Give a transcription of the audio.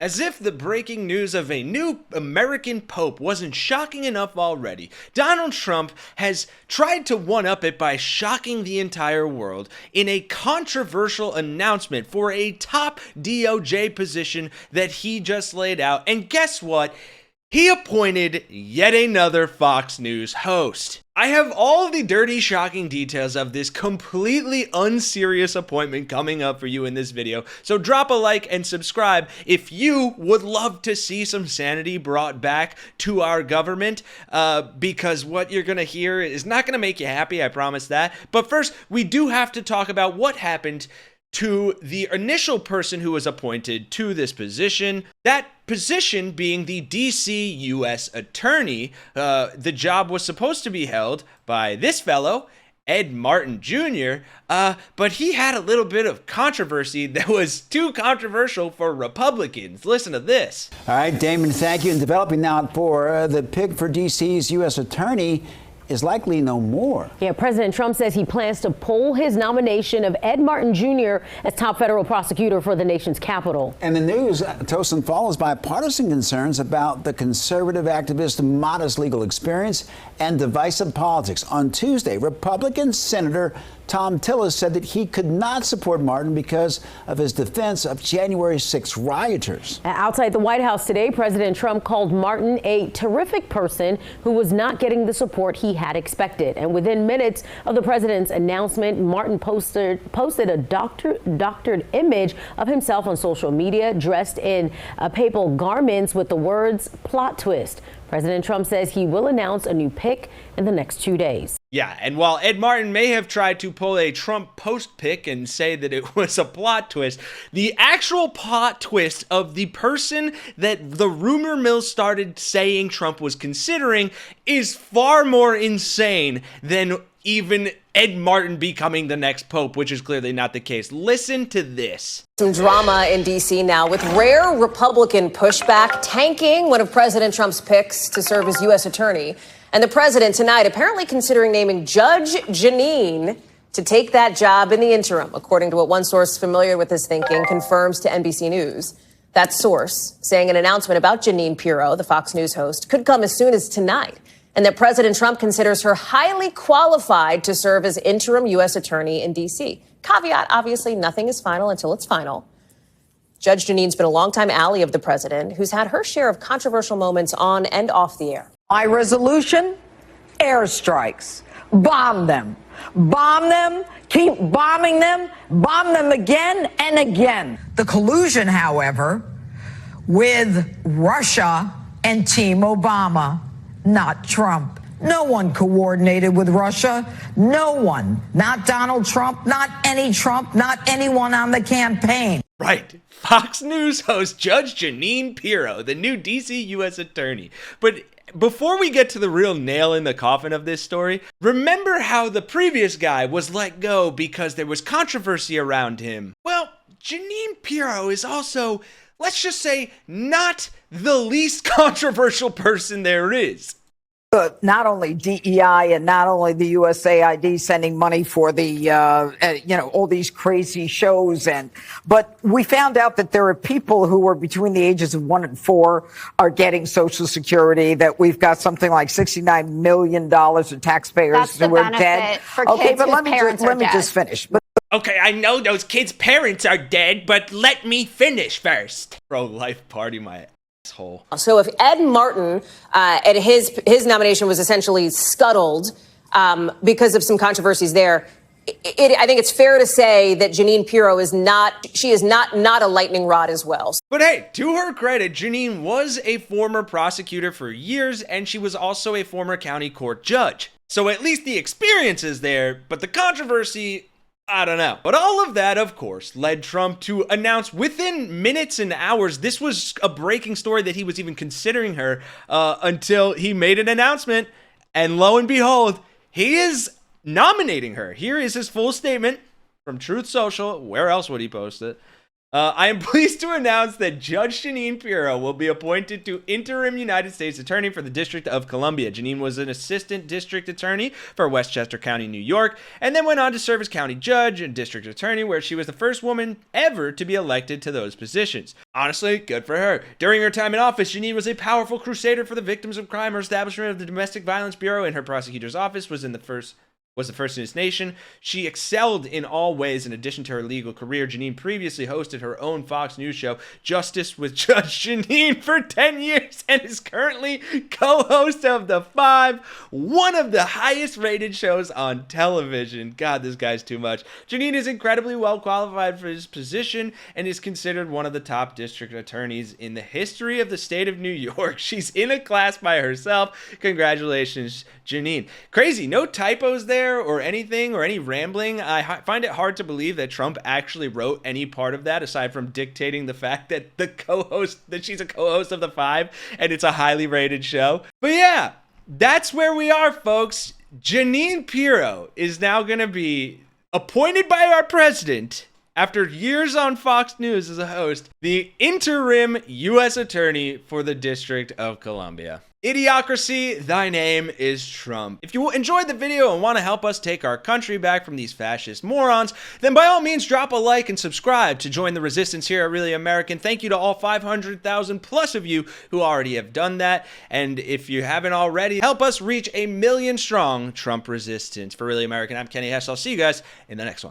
As if the breaking news of a new American Pope wasn't shocking enough already, Donald Trump has tried to one-up it by shocking the entire world in a controversial announcement for a top DOJ position that he just laid out. And guess what? He appointed yet another Fox News host. I have all the dirty, shocking details of this completely unserious appointment coming up for you in this video, so drop a like and subscribe if you would love to see some sanity brought back to our government, because what you're gonna hear is not gonna make you happy, I promise that. But first, we do have to talk about what happened to the initial person who was appointed to this position, that position being the DC U.S. Attorney. The job was supposed to be held by this fellow, Ed Martin Jr., but he had a little bit of controversy that was too controversial for Republicans. Listen to this. All right, Damon, thank you. In developing now for the pick for DC's U.S. Attorney is likely no more. Yeah, President Trump says he plans to pull his nomination of Ed Martin Jr. as top federal prosecutor for the nation's capital. And the news, Tosin, follows bipartisan concerns about the conservative activist's modest legal experience and divisive politics. On Tuesday, Republican Senator Tom Tillis said that he could not support Martin because of his defense of January 6 rioters. Outside the White House today, President Trump called Martin a terrific person who was not getting the support he had expected. And within minutes of the president's announcement, Martin posted a doctored image of himself on social media, dressed in papal garments with the words "plot twist." President Trump says he will announce a new pick in the next 2 days. Yeah, and while Ed Martin may have tried to pull a Trump post pick and say that it was a plot twist, the actual plot twist of the person that the rumor mill started saying Trump was considering is far more insane than even Ed Martin becoming the next pope, which is clearly not the case. Listen to this. Some drama in D.C. now, with rare Republican pushback tanking one of President Trump's picks to serve as U.S. attorney. And the president tonight apparently considering naming Judge Jeanine to take that job in the interim, according to what one source familiar with his thinking confirms to NBC News. That source saying an announcement about Jeanine Pirro, the Fox News host, could come as soon as tonight, and that President Trump considers her highly qualified to serve as interim U.S. attorney in D.C. Caveat, obviously, nothing is final until it's final. Judge Jeanine's been a longtime ally of the president, who's had her share of controversial moments on and off the air. My resolution, airstrikes. Bomb them. Bomb them. Keep bombing them. Bomb them again and again. The collusion, however, with Russia and Team Obama, not Trump. No one coordinated with Russia. No one. Not Donald Trump, not any Trump, not anyone on the campaign. Right. Fox News host Judge Jeanine Pirro, the new DC U.S. attorney. But before we get to the real nail in the coffin of this story, remember how the previous guy was let go because there was controversy around him? Well, Jeanine Pirro is also, let's just say, not the least controversial person there is. Not only DEI and not only the USAID sending money for the, all these crazy shows. But we found out that there are people who are between the ages of 1 and 4 are getting Social Security, that we've got something like $69 million of taxpayers who are dead. Okay, but let me just finish. Okay, I know those kids' parents are dead, but let me finish first. Pro-life party, my asshole. So if Ed Martin, at his nomination was essentially scuttled because of some controversies there, I think it's fair to say that Jeanine Pirro is not a lightning rod as well. But hey, to her credit, Jeanine was a former prosecutor for years, and she was also a former county court judge. So at least the experience is there, but the controversy, I don't know. But all of that, of course, led Trump to announce within minutes and hours, this was a breaking story that he was even considering her until he made an announcement. And lo and behold, he is nominating her. Here is his full statement from Truth Social. Where else would he post it? I am pleased to announce that Judge Jeanine Pirro will be appointed to interim United States Attorney for the District of Columbia. Jeanine was an assistant district attorney for Westchester County, New York, and then went on to serve as county judge and district attorney, where she was the first woman ever to be elected to those positions. Honestly, good for her. During her time in office, Jeanine was a powerful crusader for the victims of crime. Her establishment of the Domestic Violence Bureau in her prosecutor's office was the first in its nation. She excelled in all ways. In addition to her legal career, Jeanine previously hosted her own Fox News show, Justice with Judge Jeanine, for 10 years and is currently co-host of The Five, one of the highest rated shows on television. God, this guy's too much. Jeanine is incredibly well qualified for his position and is considered one of the top district attorneys in the history of the state of New York. She's in a class by herself. Congratulations, Jeanine. Crazy, no typos there or anything or any rambling. I find it hard to believe that Trump actually wrote any part of that aside from dictating the fact that she's a co-host of The Five and it's a highly rated show. But yeah, that's where we are, folks. Jeanine Pirro is now going to be appointed by our president, after years on Fox News as a host, the interim U.S. Attorney for the District of Columbia. Idiocracy, thy name is Trump. If you enjoyed the video and want to help us take our country back from these fascist morons, then by all means drop a like and subscribe to join the resistance here at Really American. Thank you to all 500,000 plus of you who already have done that. And if you haven't already, help us reach 1 million strong Trump resistance. For Really American, I'm Kenny Hesse. I'll see you guys in the next one.